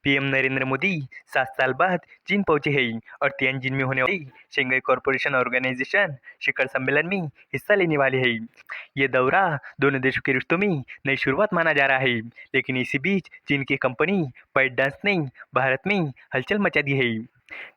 PM Narendra Modi 7 साल बाद चीन पहुंचे हैं और तियानजिन में होने वाली शंघाई कॉरपोरेशन ऑर्गेनाइजेशन शिखर सम्मेलन में हिस्सा लेने वाले हैं। ये दौरा दोनों देशों के रिश्तों में नई शुरुआत माना जा रहा है, लेकिन इसी बीच चीन की कंपनी बाइटडांस ने भारत में हलचल मचा दी है।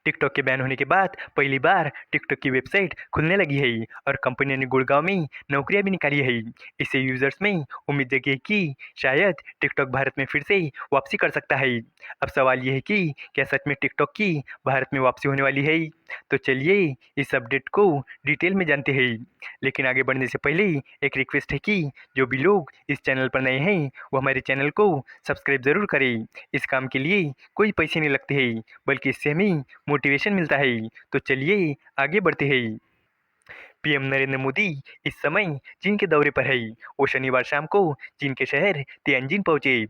टिकटॉक के बैन होने के बाद पहली बार टिकटॉक की वेबसाइट खुलने लगी है और कंपनी ने गुड़गांव में नौकरियां भी निकाली है। इससे यूजर्स में उम्मीद जगी है कि शायद टिकटॉक भारत में फिर से वापसी कर सकता है। अब सवाल ये है कि क्या सच में टिकटॉक की भारत में वापसी होने वाली है? तो चलिए इस अपडेट को डिटेल में जानते हैं। लेकिन आगे बढ़ने से पहले एक रिक्वेस्ट है कि जो भी लोग इस चैनल पर नए हैं वो हमारे चैनल को सब्सक्राइब ज़रूर करें। इस काम के लिए कोई पैसे नहीं लगते हैं, बल्कि इससे हमें मोटिवेशन मिलता है। तो चलिए आगे बढ़ते हैं। पीएम नरेंद्र मोदी इस समय चीन के दौरे पर है। वो शनिवार शाम को चीन के शहर तियानजिन पहुंचे।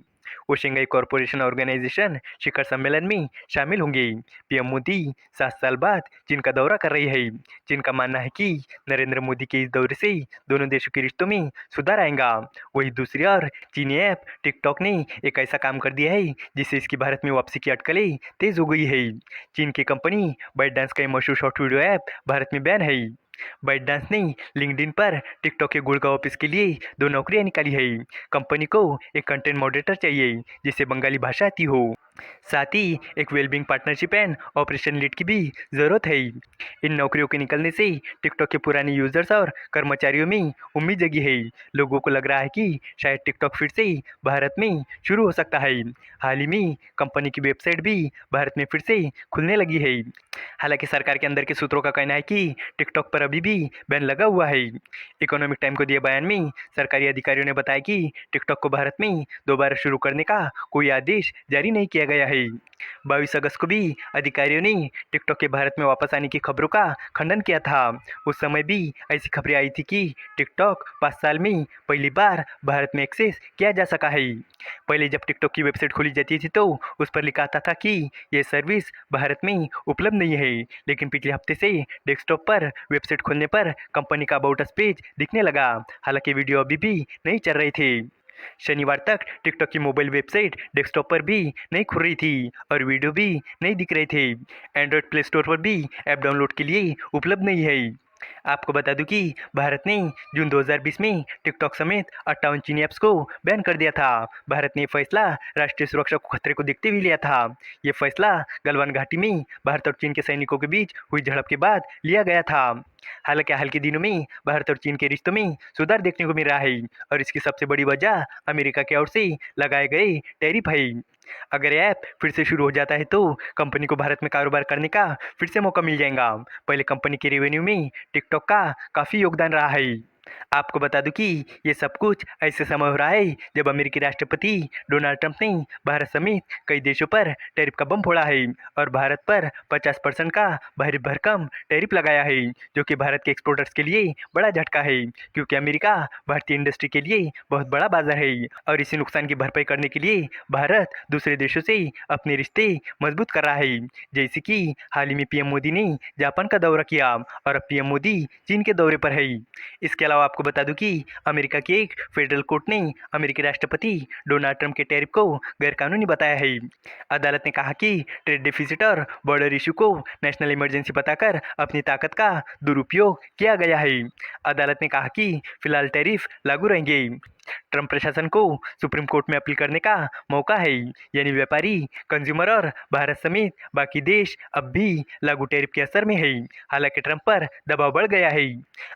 वो शंघाई कॉरपोरेशन ऑर्गेनाइजेशन शिखर सम्मेलन में शामिल होंगे। पीएम मोदी 7 साल बाद चीन का दौरा कर रहे हैं। चीन का मानना है कि नरेंद्र मोदी के इस दौरे से दोनों देशों के रिश्तों में सुधार आएगा। वही दूसरी ओर चीनी ऐप टिकटॉक ने एक ऐसा काम कर दिया है जिससे इसकी भारत में वापसी की अटकलें तेज हो गई है। चीन की कंपनी बाइटडांस का मशहूर शॉर्ट वीडियो ऐप भारत में बैन है। बाइटडांस ने लिंक्डइन पर टिकटॉक के गुड़गांव ऑफिस के लिए 2 नौकरियां निकाली है। कंपनी को एक कंटेंट मॉडरेटर चाहिए जिसे बंगाली भाषा आती हो। साथ ही एक wellbeing partnership and operation lead की भी ज़रूरत है। इन नौकरियों के निकलने से टिकटॉक के पुराने यूजर्स और कर्मचारियों में उम्मीद जगी है। लोगों को लग रहा है कि शायद टिकटॉक फिर से भारत में शुरू हो सकता है। हाल ही में कंपनी की वेबसाइट भी भारत में फिर से खुलने लगी है। हालांकि सरकार के अंदर के सूत्रों का कहना है कि टिकटॉक पर अभी भी बैन लगा हुआ है। इकोनॉमिक टाइम को दिए बयान में सरकारी अधिकारियों ने बताया कि टिकटॉक को भारत में दोबारा शुरू करने का कोई आदेश जारी नहीं किया गया है। 22 अगस्त को भी अधिकारियों ने टिकटॉक के भारत में वापस आने की खबरों का खंडन किया था। उस समय भी ऐसी खबरें आई थी कि टिकटॉक 5 साल में पहली बार भारत में एक्सेस किया जा सका है। पहले जब टिकटॉक की वेबसाइट खोली जाती थी तो उस पर लिखा आता था कि यह सर्विस भारत में उपलब्ध नहीं है, लेकिन पिछले हफ्ते से डेस्कटॉप पर वेबसाइट खोलने पर कंपनी का अबाउट अस पेज दिखने लगा। हालांकि वीडियो अभी भी नहीं चल रहे थे। शनिवार तक टिकटॉक की मोबाइल वेबसाइट डेस्कटॉप पर भी नहीं खुल रही थी और वीडियो भी नहीं दिख रहे थे। एंड्रॉयड प्ले स्टोर पर भी ऐप डाउनलोड के लिए उपलब्ध नहीं है। आपको बता दूं कि भारत ने जून 2020 में टिकटॉक समेत 58 चीनी ऐप्स को बैन कर दिया था। भारत ने यह फैसला राष्ट्रीय सुरक्षा को खतरे को देखते हुए लिया था। ये फैसला गलवान घाटी में भारत और चीन के सैनिकों के बीच हुई झड़प के बाद लिया गया था। हालांकि हाल के दिनों में भारत और चीन के रिश्तों में सुधार देखने को मिल रहा है और इसकी सबसे बड़ी वजह अमेरिका की ओर से लगाए गए टैरिफ है। अगर ऐप फिर से शुरू हो जाता है तो कंपनी को भारत में कारोबार करने का फिर से मौका मिल जाएगा। पहले कंपनी के रेवेन्यू में टिकटॉक का काफ़ी योगदान रहा है। आपको बता दूं कि ये सब कुछ ऐसे समय हो रहा है जब अमेरिकी राष्ट्रपति डोनाल्ड ट्रंप ने भारत समेत कई देशों पर टैरिफ का बम फोड़ा है और भारत पर 50% का भारी भरकम टैरिफ लगाया है, जो कि भारत के एक्सपोर्टर्स के लिए बड़ा झटका है, क्योंकि अमेरिका भारतीय इंडस्ट्री के लिए बहुत बड़ा बाजार है और इसी नुकसान की भरपाई करने के लिए भारत दूसरे देशों से अपने रिश्ते मजबूत कर रहा है। जैसे कि हाल ही में पीएम मोदी ने जापान का दौरा किया और अब पीएम मोदी चीन के दौरे पर है। इसके अलावा आपको बता दूं कि अमेरिका की एक फेडरल कोर्ट ने अमेरिकी राष्ट्रपति डोनाल्ड ट्रंप के टैरिफ को गैरकानूनी बताया है। अदालत ने कहा कि ट्रेड डिफिसिट और बॉर्डर इशू को नेशनल इमरजेंसी बताकर अपनी ताकत का दुरुपयोग किया गया है। अदालत ने कहा कि फिलहाल टैरिफ लागू रहेंगे। ट्रंप प्रशासन को सुप्रीम कोर्ट में अपील करने का मौका है, यानी व्यापारी, कंज्यूमर और भारत समेत बाकी देश अब भी लागू टैरिफ के असर में है। हालांकि ट्रंप पर दबाव बढ़ गया है।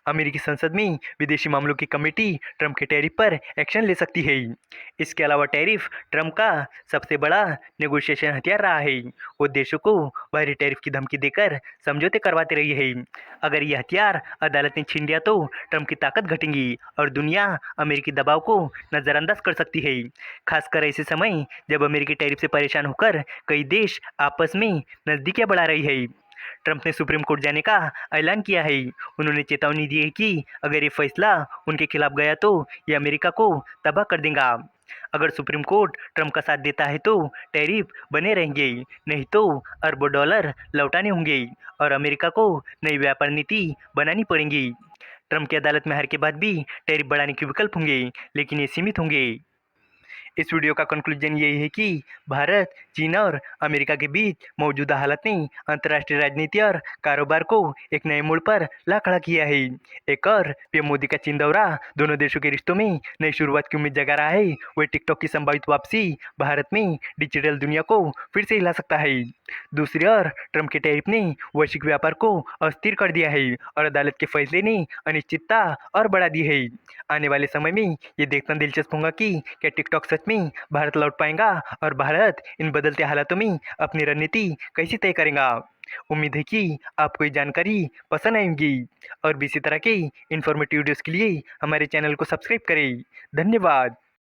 अमेरिकी संसद में विदेशी मामलों की कमेटी ट्रंप के टैरिफ पर एक्शन ले सकती है। इसके अलावा टैरिफ ट्रंप का सबसे बड़ा नेगोशिएशन हथियार रहा है। वो देशों को भारी टैरिफ की धमकी देकर समझौते करवाते रही है। अगर यह हथियार अदालत ने छीन लिया तो ट्रंप की ताकत घटेगी और दुनिया अमेरिकी दबाव को नज़रअंदाज कर सकती है, खासकर ऐसे समय जब अमेरिकी टैरिफ से परेशान होकर कई देश आपस में नज़दीकियां बढ़ा रही है। ट्रंप ने सुप्रीम कोर्ट जाने का ऐलान किया है। उन्होंने चेतावनी दी है कि अगर ये फैसला उनके खिलाफ गया तो ये अमेरिका को तबाह कर देगा। अगर सुप्रीम कोर्ट ट्रंप का साथ देता है तो टैरिफ बने रहेंगे, नहीं तो अरबों डॉलर लौटाने होंगे और अमेरिका को नई व्यापार नीति बनानी पड़ेगी। ट्रंप की अदालत में हार के बाद भी टैरिफ बढ़ाने के विकल्प होंगे, लेकिन ये सीमित होंगे। इस वीडियो का कंक्लूजन यही है कि भारत, चीन और अमेरिका के बीच मौजूदा हालत ने अंतर्राष्ट्रीय राजनीति और कारोबार को एक नए मोड़ पर ला खड़ा किया है। एक और पीएम मोदी का चीन दौरा दोनों देशों के रिश्तों में नई शुरुआत की उम्मीद जगा रहा है। वही टिकटॉक की संभावित वापसी भारत में डिजिटल दुनिया को फिर से हिला सकता है। दूसरी ओर ट्रंप के टैरिफ ने वैश्विक व्यापार को अस्थिर कर दिया है और अदालत के फैसले ने अनिश्चितता और बढ़ा दी है। आने वाले समय में ये देखना दिलचस्प होगा कि क्या टिकटॉक सच में भारत लौट पाएगा और भारत इन बदलते हालातों में अपनी रणनीति कैसे तय करेगा। उम्मीद है कि आपको ये जानकारी पसंद आएगी और भी इसी तरह के इन्फॉर्मेटिव वीडियोस के लिए हमारे चैनल को सब्सक्राइब करें। धन्यवाद।